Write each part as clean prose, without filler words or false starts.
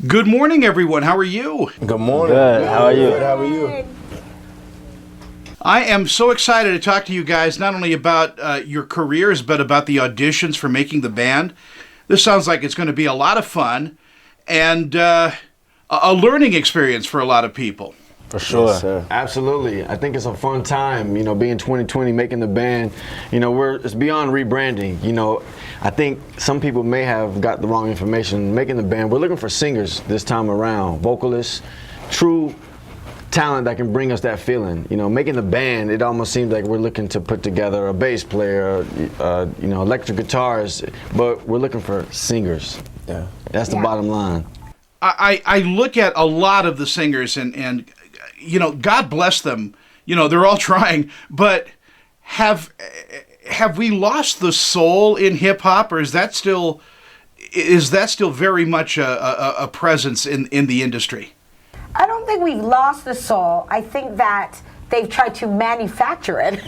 Good morning, everyone. How are you? Good morning. Good. How are you? Good. How are you? I am so excited to talk to you guys, not only about your careers, but about the auditions for Making the Band. This sounds like it's going to be a lot of fun and a learning experience for a lot of people. For sure. Yes, sir. Absolutely. I think it's a fun time, being 2020, Making the Band. It's beyond rebranding. I think some people may have got the wrong information. Making the Band, we're looking for singers this time around, vocalists, true talent that can bring us that feeling. Making the Band, it almost seems like we're looking to put together a bass player, electric guitars, but we're looking for singers. Yeah. That's the bottom line. I look at a lot of the singers and God bless them. They're all trying, but have we lost the soul in hip hop, or is that still very much a presence in the industry? I don't think we've lost the soul. I think that they've tried to manufacture it.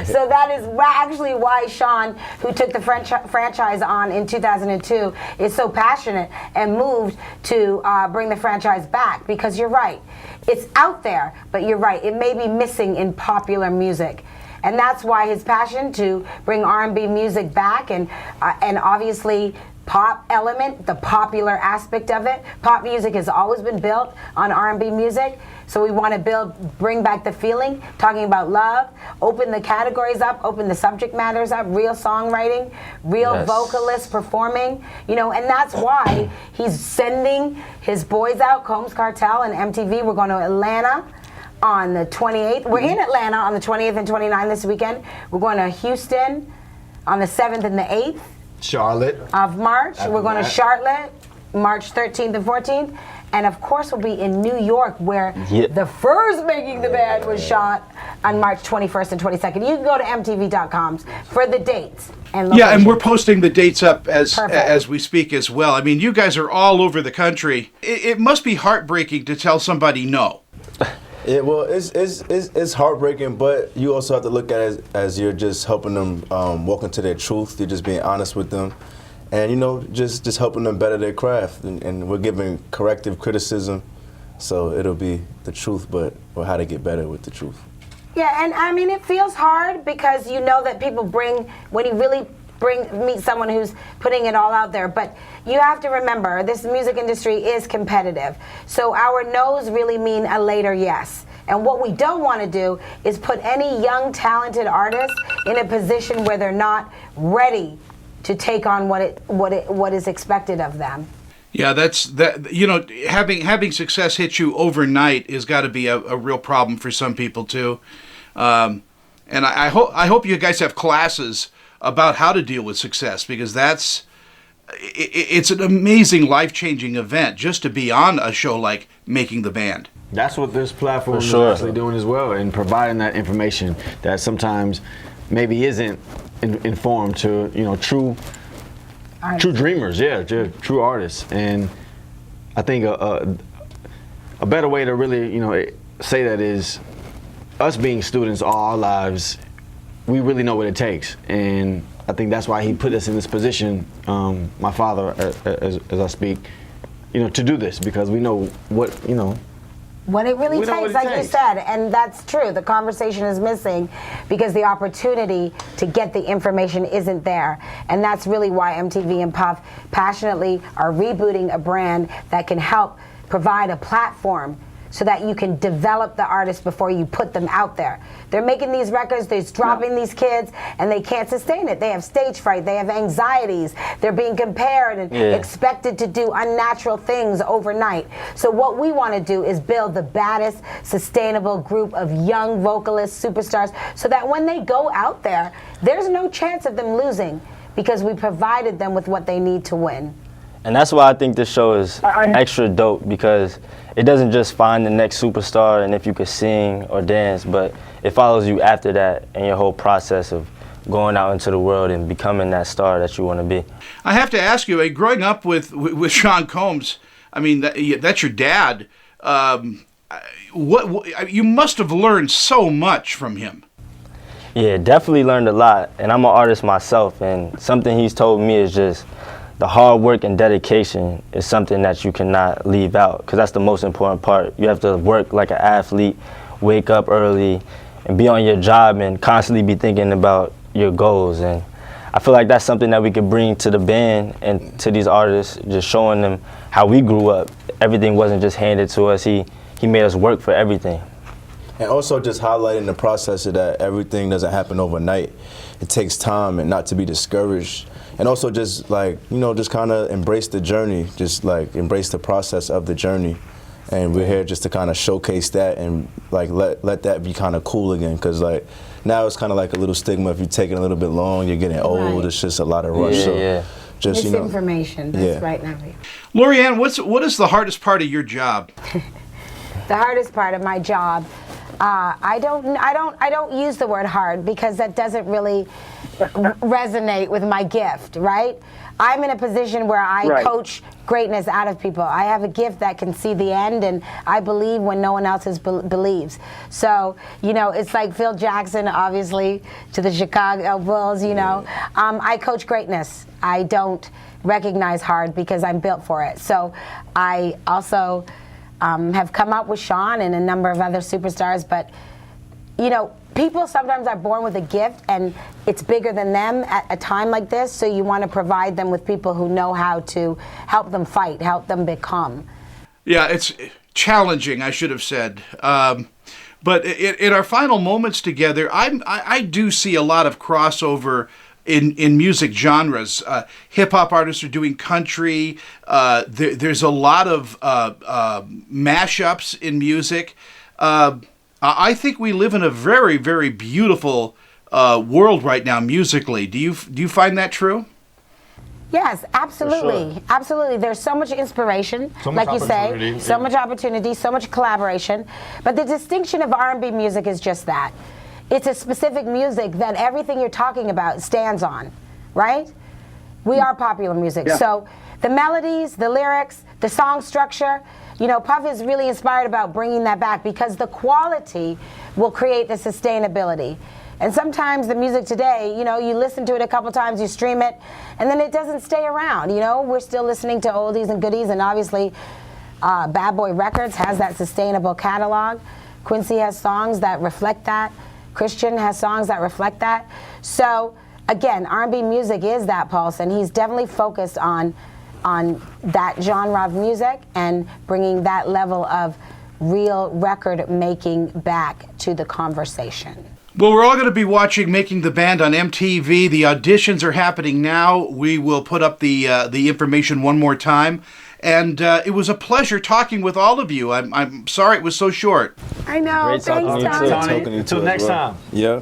So that is actually why Sean, who took the franchise on in 2002, is so passionate and moved to bring the franchise back. Because you're right, it's out there, but you're right, it may be missing in popular music. And that's why his passion to bring R&B music back and obviously pop element, the popular aspect of it. Pop music has always been built on R&B music, so we want to bring back the feeling, talking about love, open the categories up, open the subject matters up, real songwriting, real vocalists performing, and that's why he's sending his boys out, Combs Cartel and MTV. We're going to Atlanta on the 28th. We're in Atlanta on the 20th and 29th this weekend. We're going to Houston on the 7th and the 8th. Charlotte. Of March. We're going to Charlotte, March 13th and 14th. And of course, we'll be in New York, where the first Making the Band was shot on March 21st and 22nd. You can go to mtv.com for the dates and locations. Yeah, and we're posting the dates up as we speak as well. I mean, you guys are all over the country. It must be heartbreaking to tell somebody no. It's heartbreaking, but you also have to look at it as you're just helping them walk into their truth. You're just being honest with them, and just helping them better their craft. And we're giving corrective criticism, so it'll be the truth, but how to get better with the truth. Yeah, and I mean, it feels hard because you know that people when you really meet someone who's putting it all out there. But you have to remember, this music industry is competitive. So our no's really mean a later yes. And what we don't want to do is put any young, talented artist in a position where they're not ready to take on what is expected of them. Yeah, having success hit you overnight has got to be a real problem for some people too. And I hope you guys have classes about how to deal with success, because it's an amazing, life-changing event just to be on a show like Making the Band. That's what this platform is actually doing as well, and providing that information that sometimes maybe isn't informed to true dreamers, true artists. And I think a better way to really say that is us being students all our lives. We really know what it takes, and I think that's why he put us in this position, my father, as I speak, to do this, because we know what it really takes, like you said, and that's true. The conversation is missing because the opportunity to get the information isn't there, and that's really why MTV and Puff passionately are rebooting a brand that can help provide a platform so that you can develop the artists before you put them out there. They're making these records, they're dropping these kids, and they can't sustain it. They have stage fright, they have anxieties, they're being compared and expected to do unnatural things overnight. So what we want to do is build the baddest, sustainable group of young vocalists, superstars, so that when they go out there, there's no chance of them losing, because we provided them with what they need to win. And that's why I think this show is extra dope, because it doesn't just find the next superstar and if you could sing or dance, but it follows you after that and your whole process of going out into the world and becoming that star that you want to be. I have to ask you, growing up with Sean Combs, I mean, that's your dad. What you must have learned so much from him. Yeah, definitely learned a lot. And I'm an artist myself, and something he's told me is just the hard work and dedication is something that you cannot leave out, because that's the most important part. You have to work like an athlete, wake up early, and be on your job and constantly be thinking about your goals. And I feel like that's something that we could bring to the band and to these artists, just showing them how we grew up. Everything wasn't just handed to us. He made us work for everything. And also just highlighting the process that everything doesn't happen overnight. It takes time, and not to be discouraged. And also just like, you know, just kind of embrace the journey, just like embrace the process of the journey. And we're here just to kind of showcase that and like let that be kind of cool again, because like now it's kind of like a little stigma. If you're taking a little bit long, you're getting old. Right. It's just a lot of rush. Just, misinformation. That's right, now. LaurieAnn, what is the hardest part of your job? The hardest part of my job, I don't use the word hard, because that doesn't really resonate with my gift, right? I'm in a position where I coach greatness out of people. I have a gift that can see the end, and I believe when no one else believes. So, you know, it's like Phil Jackson, obviously, to the Chicago Bulls, you know. I coach greatness. I don't recognize hard, because I'm built for it. So I also have come up with Sean and a number of other superstars, but, you know, people sometimes are born with a gift and it's bigger than them at a time like this, so you want to provide them with people who know how to help them fight, help them become. Yeah, it's challenging, I should have said. But in our final moments together, I do see a lot of crossover in music genres. Hip-hop artists are doing country. There's a lot of mashups in music. I think we live in a very, very beautiful world right now musically. Do you find that true? Yes, absolutely. Sure. Absolutely. There's so much inspiration, like you say, so much opportunity, so much collaboration. But the distinction of R&B music is just that. It's a specific music that everything you're talking about stands on, right? We are popular music. Yeah. So the melodies, the lyrics, the song structure, you know, Puff is really inspired about bringing that back, because the quality will create the sustainability. And sometimes the music today, you know, you listen to it a couple times, you stream it, and then it doesn't stay around. You know, we're still listening to oldies and goodies, and obviously Bad Boy Records has that sustainable catalog. Quincy has songs that reflect that. Christian has songs that reflect that. So again, R&B music is that pulse, and he's definitely focused on that genre of music and bringing that level of real record making back to the conversation. Well, we're all going to be watching Making the Band on MTV. The auditions are happening now. We will put up the information one more time. And it was a pleasure talking with all of you. I'm sorry it was so short. I know. Great talking Thanks, to you, Tony. Until next time. Yeah.